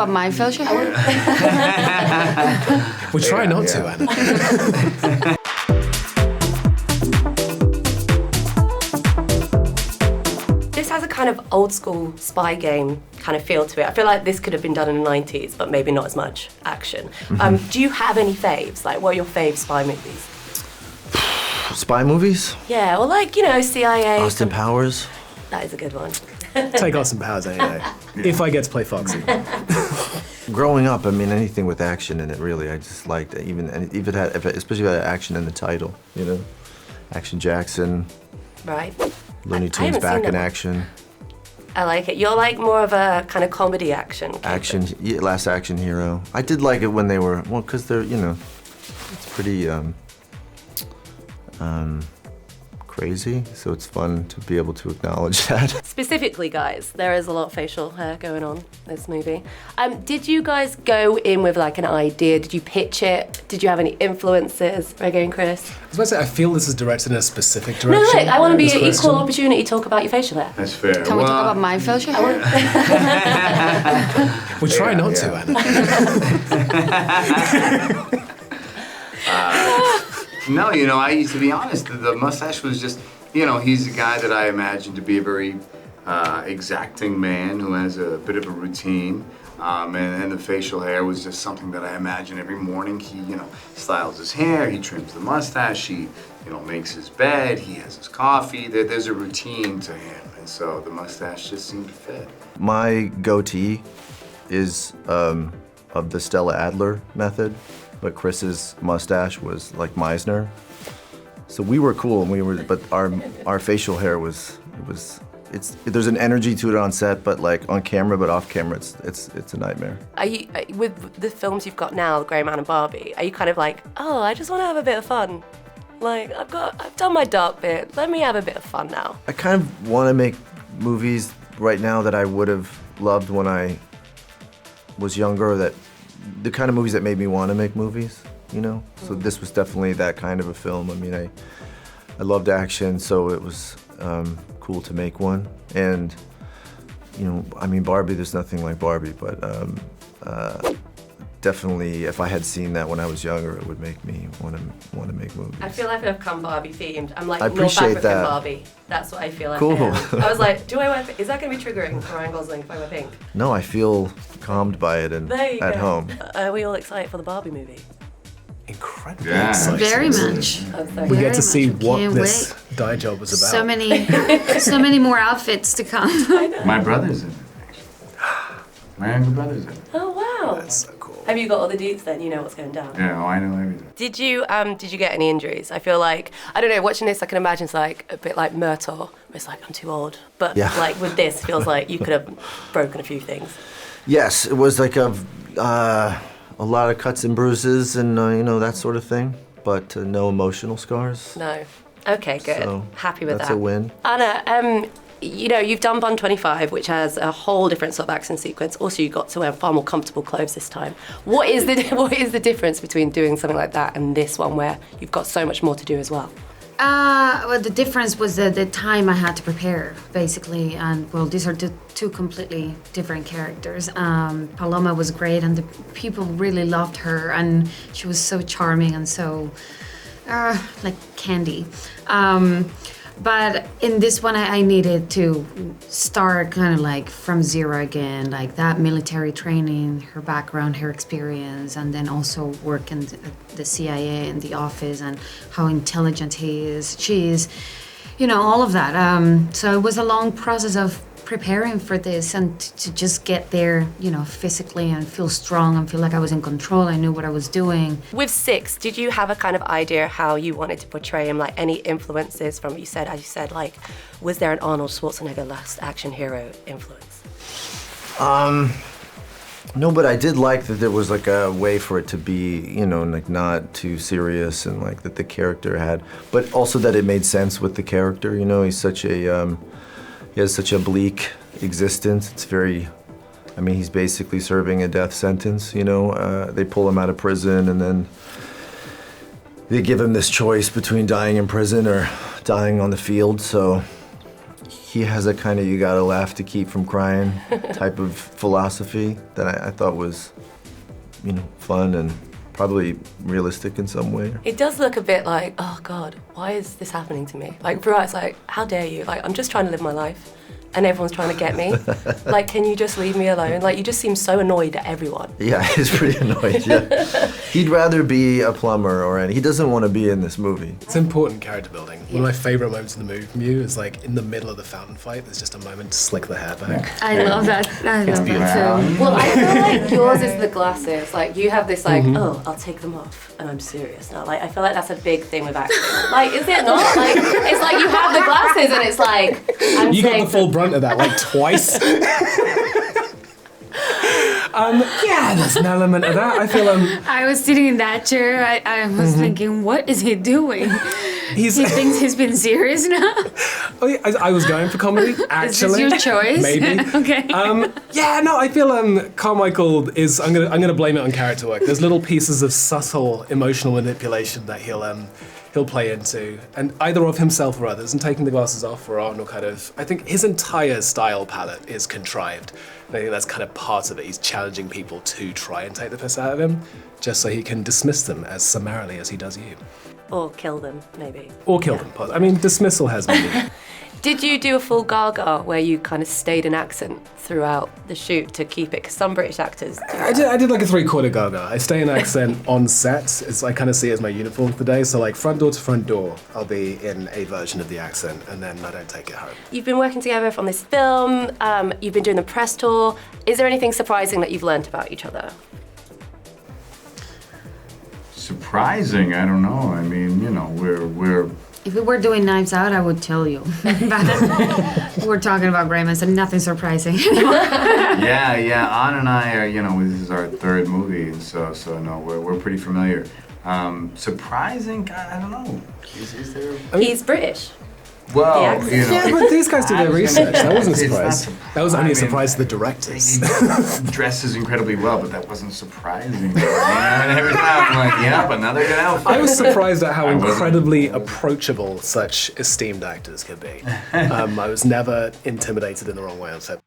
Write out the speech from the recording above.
about my facial hair? We try not to, Anna. This has a kind of old school spy game kind of feel to it. I feel like this could have been done in the 90s, but maybe not as much action. Do you have any faves? Like, what are your fave spy movies? Spy movies? Yeah, or like, you know, CIA. Austin Powers? That is a good one. Take Austin Powers any day. If I get to play Foxy. Growing up, I mean, anything with action in it, really, I just liked it. If it had, especially if it had action in the title, you know? Action Jackson. Right. Looney Tunes back in action. I like it. You're like more of a kind of comedy action. Action, yeah, Last Action Hero. I did like it when they were, well, because they're, you know, it's pretty crazy, so it's fun to be able to acknowledge that. Specifically, guys, there is a lot of facial hair going on in this movie. Did you guys go in with like an idea? Did you pitch it? Did you have any influences, Rege and Chris? I was about to say, I feel this is directed in a specific No, direction. look, I want to be this an question. equal opportunity to talk about your facial hair. That's fair. Can we talk about my facial hair? We try not to, Anna. No, you know, to be honest, the mustache was just, you know, he's a guy that I imagine to be a very exacting man who has a bit of a routine. And the facial hair was just something that I imagine every morning. He, you know, styles his hair, he trims the mustache, he, you know, makes his bed, he has his coffee. There's a routine to him, and so the mustache just seemed to fit. My goatee is of the Stella Adler method, but Chris's mustache was like Meisner. So we were cool, and but our facial hair there's an energy to it on set, but like on camera, but off camera, it's a nightmare. Are you, with the films you've got now, Grey Man and Barbie, are you kind of like, oh, I just want to have a bit of fun? Like, I've done my dark bit, let me have a bit of fun now. I kind of want to make movies right now that I would have loved when I was younger, the kind of movies that made me want to make movies, you know? So this was definitely that kind of a film. I mean, I loved action, so it was cool to make one. And, you know, I mean, Barbie, there's nothing like Barbie, but definitely if I had seen that when I was younger, it would make me want to make movies. I feel like I've come Barbie themed. I'm like I North appreciate African that. Barbie. That's what I feel like. Cool. I was like, is that going to be triggering for Ryan Gosling if I wear pink? No, I feel calmed by it and There you at go. home. Are we all excited for the Barbie movie? Incredibly Yeah. exciting. Very much. We get Very to see much. what Can't this wait. dye job was about. So many more outfits to come. My brother's in it, actually. My younger brother's in it. Oh wow! That's so cool. Have you got all the deets then? You know what's going down. Yeah, I know everything. Did you get any injuries? I feel like, I don't know, watching this I can imagine it's like a bit like Myrtle, where it's like I'm too old. But Yeah. like with this, it feels like you could have broken a few things. Yes, it was like a lot of cuts and bruises and you know, that sort of thing, but no emotional scars. No. Okay, good. So Happy with that's that. a win. Anna, you know, you've done Bond 25, which has a whole different sort of action sequence. Also, you got to wear far more comfortable clothes this time. What is the difference between doing something like that and this one where you've got so much more to do as well? Well, the difference was the time I had to prepare, basically. And well, these are two completely different characters. Paloma was great, and the people really loved her, and she was so charming and so like candy. But in this one, I needed to start kind of like from zero again, like that military training, her background, her experience, and then also work in the CIA and the office and how intelligent she is, you know, all of that. So it was a long process of preparing for this and to just get there, you know, physically and feel strong and feel like I was in control. I knew what I was doing. With Six, did you have a kind of idea how you wanted to portray him? Like any influences from, as you said, like, was there an Arnold Schwarzenegger Last Action Hero influence? No, but I did like that there was like a way for it to be, you know, like not too serious and like that the character had, but also that it made sense with the character, you know, he has such a bleak existence. It's very, I mean, he's basically serving a death sentence, you know. They pull him out of prison and then they give him this choice between dying in prison or dying on the field. So he has a kind of you gotta laugh to keep from crying type of philosophy that I thought was, you know, fun and probably realistic in some way. It does look a bit like, oh God, why is this happening to me? Like, throughout it's like, how dare you? Like, I'm just trying to live my life and everyone's trying to get me. Like, can you just leave me alone? Like, you just seem so annoyed at everyone. Yeah, he's pretty annoyed, yeah. He'd rather be a plumber or he doesn't want to be in this movie. It's important character building. One of my favorite moments in the movie from you is like in the middle of the fountain fight, there's just a moment to slick the hair back. I love that. I love that too. Well, I feel like yours is the glasses. Like, you have this like, oh, I'll take them off and I'm serious now. Like, I feel like that's a big thing with acting. Like, is it not? Like, it's like you have the glasses and it's like, I'm You saying got the full brunt of that like twice. Yeah, there's an element of that. I feel I was sitting in that chair. I was thinking, what is he doing? He thinks he's been serious now. Oh, yeah, I was going for comedy. Actually, Is this your choice? Maybe. Okay. Yeah, no, I feel Carmichael is. I'm gonna blame it on character work. There's little pieces of subtle emotional manipulation that he'll play into, and either of himself or others, and taking the glasses off or on, or kind of. I think his entire style palette is contrived. And I think that's kind of part of it. He's challenging people to try and take the piss out of him, just so he can dismiss them as summarily as he does you. or kill them, maybe. Or kill them. I mean, dismissal has meaning. Did you do a full gaga where you kind of stayed in accent throughout the shoot to keep it? Because some British actors do that. I did like a 3/4 gaga. I stay in accent on set. I kind of see it as my uniform for the day. So like front door to front door, I'll be in a version of the accent and then I don't take it home. You've been working together on this film. You've been doing the press tour. Is there anything surprising that you've learnt about each other? Surprising? I don't know. I mean, you know, we're If we were doing Knives Out, I would tell you. But we're talking about Greyman, so nothing surprising. yeah. Anna and I are, you know, this is our third movie, and so no, we're pretty familiar. Surprising? God, I don't know. Is there? He's British. Well, The accent. you know, Yeah, but these guys did their research. That wasn't a It's not surprise. That was only a surprising. surprise to the directors. He dresses incredibly well, but that wasn't surprising. You know, and every time I'm like, yep, another good outfit. I was surprised at how I wasn't. incredibly approachable such esteemed actors could be. I was never intimidated in the wrong way on set.